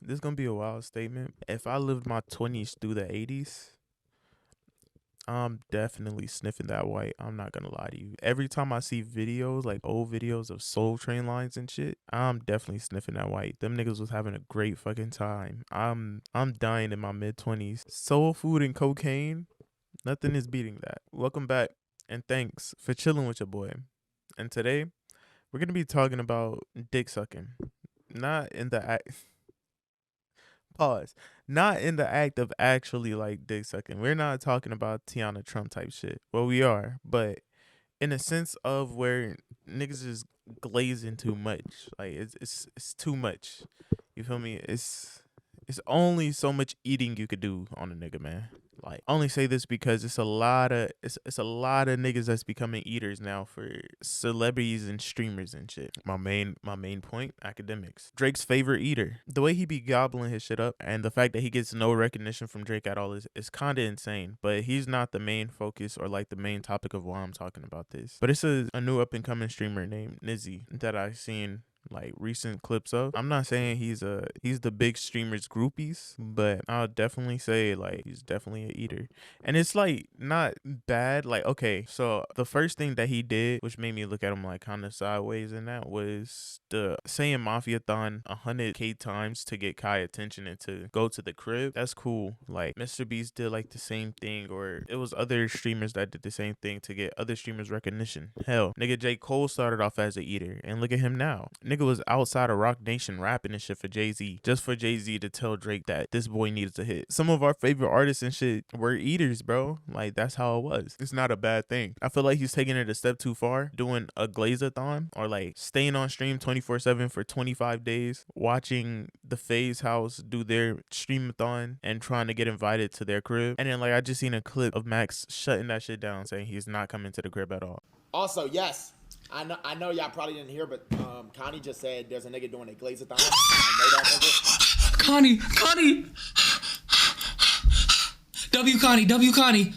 this gonna be a wild statement. If I lived my 20s through the 80s, I'm definitely sniffing that white. I'm not gonna lie to you. Every time I see videos, like old videos of Soul Train lines and shit, I'm definitely sniffing that white. Them niggas was having a great fucking time. I'm dying in my mid 20s. Soul food and cocaine, nothing is beating that. Welcome back, and thanks for chilling with your boy. And today we're gonna be talking about dick sucking. Not in the act. Pause. Not in the act of actually like dick sucking. We're not talking about Tiana Trump type shit. Well, we are, but in a sense of where niggas is glazing too much. Like it's too much. You feel me? It's only so much eating you could do on a nigga, man. Like, I only say this because it's a lot of niggas that's becoming eaters now for celebrities and streamers and shit. My main point, academics. Drake's favorite eater. The way he be gobbling his shit up and the fact that he gets no recognition from Drake at all is kinda insane. But he's not the main focus or like the main topic of why I'm talking about this. But it's a new up and coming streamer named Nizzy that I've seen like recent clips of. I'm not saying he's the big streamers groupies, but I'll definitely say like he's definitely a eater. And it's like not bad. Like, okay, so the first thing that he did, which made me look at him like kind of sideways, and that was the saying Mafiathon 100K times to get Kai attention and to go to the crib. That's cool. Like Mr. Beast did like the same thing, or it was other streamers that did the same thing to get other streamers recognition. Hell, nigga J. Cole started off as a eater, and look at him now. Nigga was outside of Rock Nation rapping and shit for Jay-Z, just for Jay-Z to tell Drake that this boy needed to hit. Some of our favorite artists and shit were eaters, bro. Like, that's how it was. It's not a bad thing. I feel like he's taking it a step too far, doing a glazathon or like staying on stream 24/7 for 25 days, watching the Faze house do their streamathon and trying to get invited to their crib. And then like I just seen a clip of Max shutting that shit down, saying he's not coming to the crib at all. Also, yes, I know y'all probably didn't hear, but Connie just said there's a nigga doing a glazathon. I know that nigga. Connie. W Connie.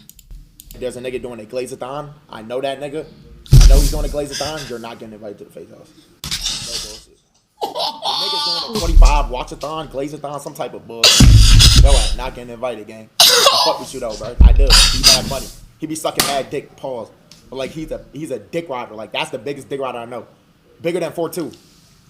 There's a nigga doing a glazathon. I know that nigga. I know he's doing a glazathon. You're not getting invited to the face house. No bullshit. The nigga's doing a 25 watchathon, glazathon, some type of bullshit. Yo, I'm not getting invited, gang. I fuck with you though, bro. I do. He mad money. He be sucking mad dick. Pause. But like he's a dick rider. Like that's the biggest dick rider I know. Bigger than 4'2".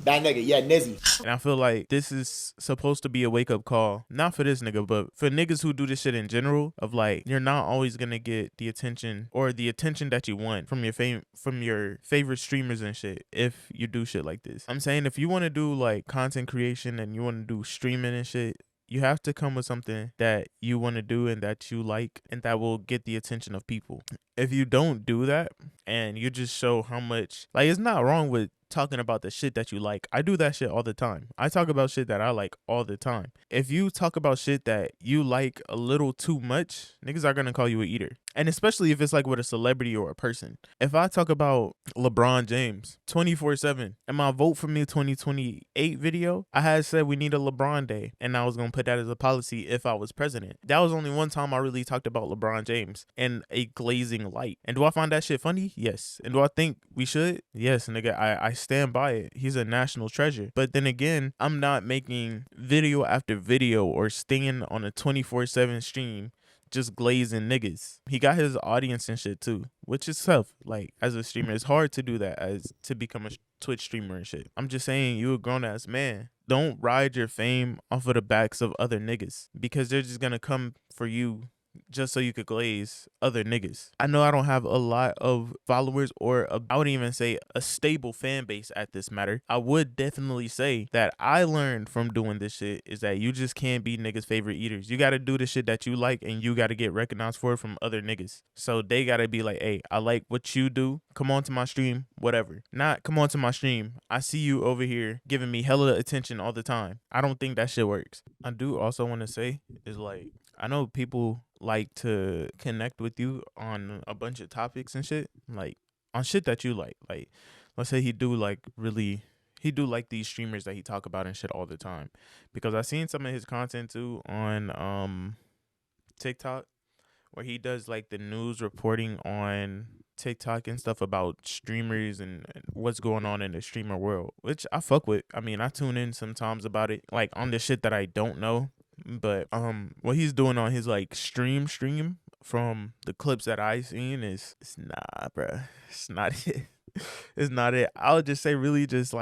That nigga, yeah, Nizzy. And I feel like this is supposed to be a wake up call, not for this nigga, but for niggas who do this shit in general. Of like, you're not always gonna get the attention or the attention that you want from your favorite streamers and shit if you do shit like this. I'm saying if you want to do like content creation and you want to do streaming and shit, you have to come with something that you want to do and that you like and that will get the attention of people. If you don't do that and you just show how much, like, it's not wrong with talking about the shit that you like. I do that shit all the time. I talk about shit that I like all the time. If you talk about shit that you like a little too much, niggas are gonna call you a eater. And especially if it's like with a celebrity or a person. If I talk about LeBron James 24/7 in my Vote For Me 2028 video, I had said we need a LeBron day and I was gonna put that as a policy if I was president. That was only one time I really talked about LeBron James in a glazing light. And do I find that shit funny? Yes. And do I think we should? Yes, nigga. I stand by it. He's a national treasure. But then again, I'm not making video after video or staying on a 24/7 stream just glazing niggas. He got his audience and shit too, which is tough. Like, as a streamer, it's hard to do that as to become a Twitch streamer and shit. I'm just saying, you a grown ass man. Don't ride your fame off of the backs of other niggas because they're just gonna come for you just so you could glaze other niggas. I know I don't have a lot of followers or I wouldn't even say a stable fan base at this matter. I would definitely say that I learned from doing this shit is that you just can't be niggas' favorite eaters. You gotta do the shit that you like and you gotta get recognized for it from other niggas. So they gotta be like, hey, I like what you do. Come on to my stream, whatever. Not come on to my stream. I see you over here giving me hella attention all the time. I don't think that shit works. I do also want to say is like, I know people like to connect with you on a bunch of topics and shit, like on shit that you like. Like, let's say he do like these streamers that he talk about and shit all the time, because I seen some of his content too on TikTok, where he does like the news reporting on TikTok and stuff about streamers and what's going on in the streamer world, which I fuck with. I mean, I tune in sometimes about it, like on the shit that I don't know. But what he's doing on his like stream from the clips that I seen is it's nah, bruh. It's not it. It's not it. I would just say really just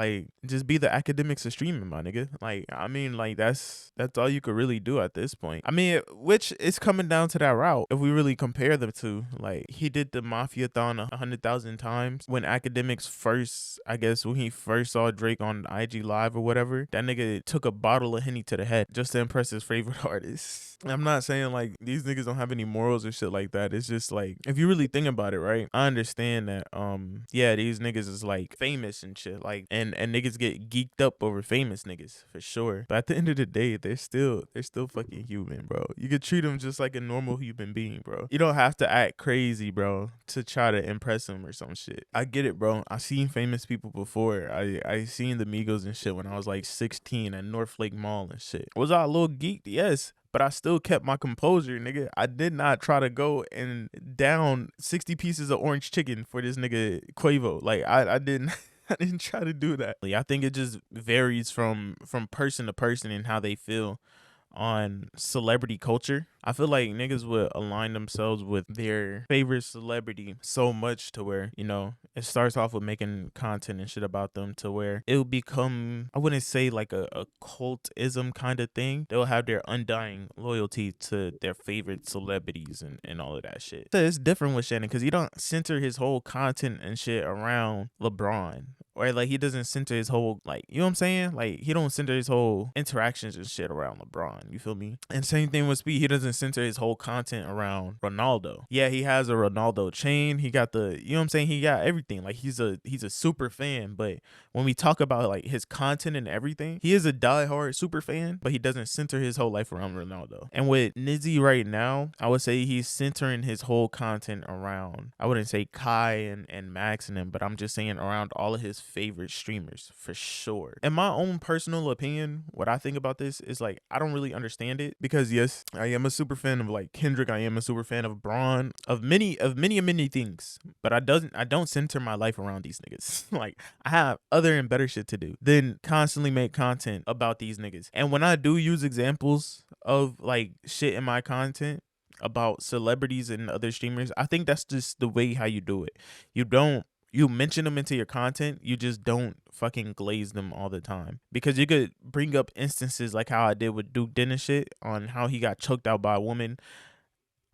be the academics of streaming, my nigga. Like I mean, like that's all you could really do at this point. I mean, which is coming down to that route. If we really compare the two, like he did the Mafia-thon 100,000 times when academics first, I guess when he first saw Drake on IG Live or whatever, that nigga took a bottle of Henny to the head just to impress his favorite artist. I'm not saying like these niggas don't have any morals or shit like that. It's just like if you really think about it, right? I understand that yeah, these niggas is like famous and shit, like and niggas get geeked up over famous niggas for sure. But at the end of the day, they're still fucking human, bro. You could treat them just like a normal human being, bro. You don't have to act crazy, bro, to try to impress them or some shit. I get it, bro. I seen famous people before. I seen the Migos and shit when I was like 16 at North Lake Mall and shit. Was I a little geeked? Yes. But I still kept my composure, nigga. I did not try to go and down 60 pieces of orange chicken for this nigga Quavo. Like I didn't I didn't try to do that. I think it just varies from person to person and how they feel on celebrity culture. I feel like niggas would align themselves with their favorite celebrity so much to where, you know, it starts off with making content and shit about them to where it'll become, I wouldn't say like a cultism kind of thing. They'll have their undying loyalty to their favorite celebrities and all of that shit. So it's different with Shannon because he don't center his whole content and shit around LeBron. Or like he doesn't center his whole, like, you know what I'm saying? Like he don't center his whole interactions and shit around LeBron. You feel me? And same thing with Speed. He doesn't center his whole content around Ronaldo. Yeah, he has a Ronaldo chain. He got the, you know what I'm saying? He got everything. Like he's a super fan. But when we talk about like his content and everything, he is a diehard super fan, but he doesn't center his whole life around Ronaldo. And with Nizzy right now, I would say he's centering his whole content around, I wouldn't say Kai and Max and them, but I'm just saying around all of his favorite streamers for sure. In my own personal opinion, what I think about this is like I don't really understand it because yes, I am a super fan of like Kendrick, I am a super fan of Braun, of many things, but I don't center my life around these niggas. Like I have other and better shit to do than constantly make content about these niggas. And when I do use examples of like shit in my content about celebrities and other streamers, I think that's just the way how you do it. You mention them into your content, you just don't fucking glaze them all the time. Because you could bring up instances like how I did with Duke Dennis shit on how he got choked out by a woman.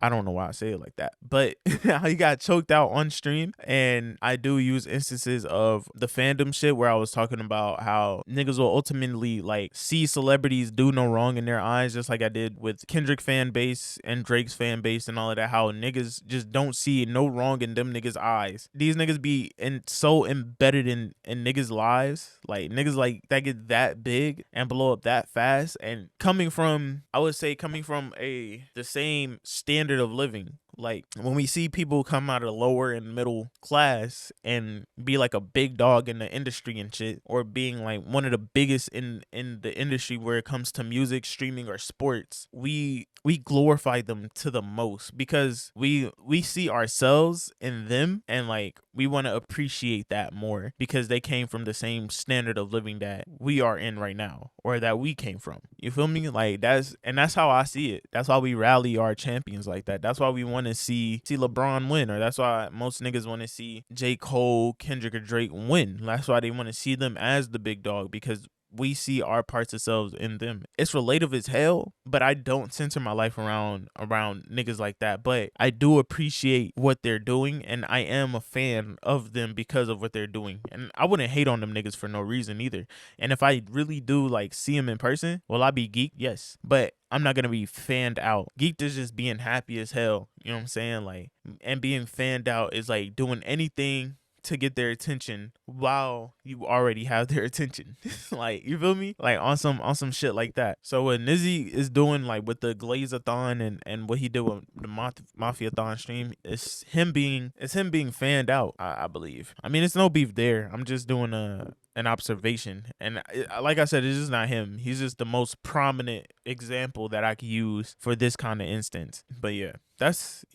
I don't know why I say it like that, but how he got choked out on stream. And I do use instances of the fandom shit where I was talking about how niggas will ultimately like see celebrities do no wrong in their eyes, just like I did with Kendrick fan base and Drake's fan base and all of that, how niggas just don't see no wrong in them niggas' eyes. These niggas be so embedded in niggas' lives, like niggas like that get that big and blow up that fast. And coming from the same standard of living, like when we see people come out of the lower and middle class and be like a big dog in the industry and shit, or being like one of the biggest in the industry where it comes to music, streaming, or sports, we glorify them to the most because we see ourselves in them and like we want to appreciate that more because they came from the same standard of living that we are in right now or that we came from. You feel me? Like that's how I see it. That's why we rally our champions like that. That's why we want to see LeBron win, or that's why most niggas want to see J. Cole, Kendrick, or Drake win. That's why they want to see them as the big dog because we see our parts of ourselves in them. It's relative as hell, but I don't center my life around niggas like that. But I do appreciate what they're doing, and I am a fan of them because of what they're doing. And I wouldn't hate on them niggas for no reason either. And if I really do like see them in person, will I be geeked? Yes. But I'm not gonna be fanned out. Geeked is just being happy as hell. You know what I'm saying? Like, and being fanned out is like doing anything to get their attention while you already have their attention. Like, you feel me? Like on some shit like that. So what Nizzy is doing like with the Glaze-a-thon and what he did with the Mafia-thon stream is him being fanned out, I believe. I mean, it's no beef there. I'm just doing an observation, and like I said, it's just not him. He's just the most prominent example that I could use for this kind of instance. But yeah, that's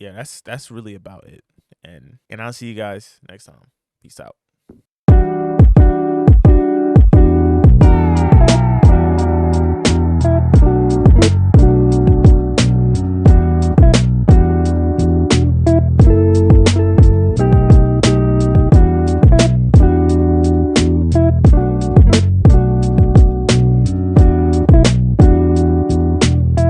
really about it. And I'll see you guys next time. Peace out.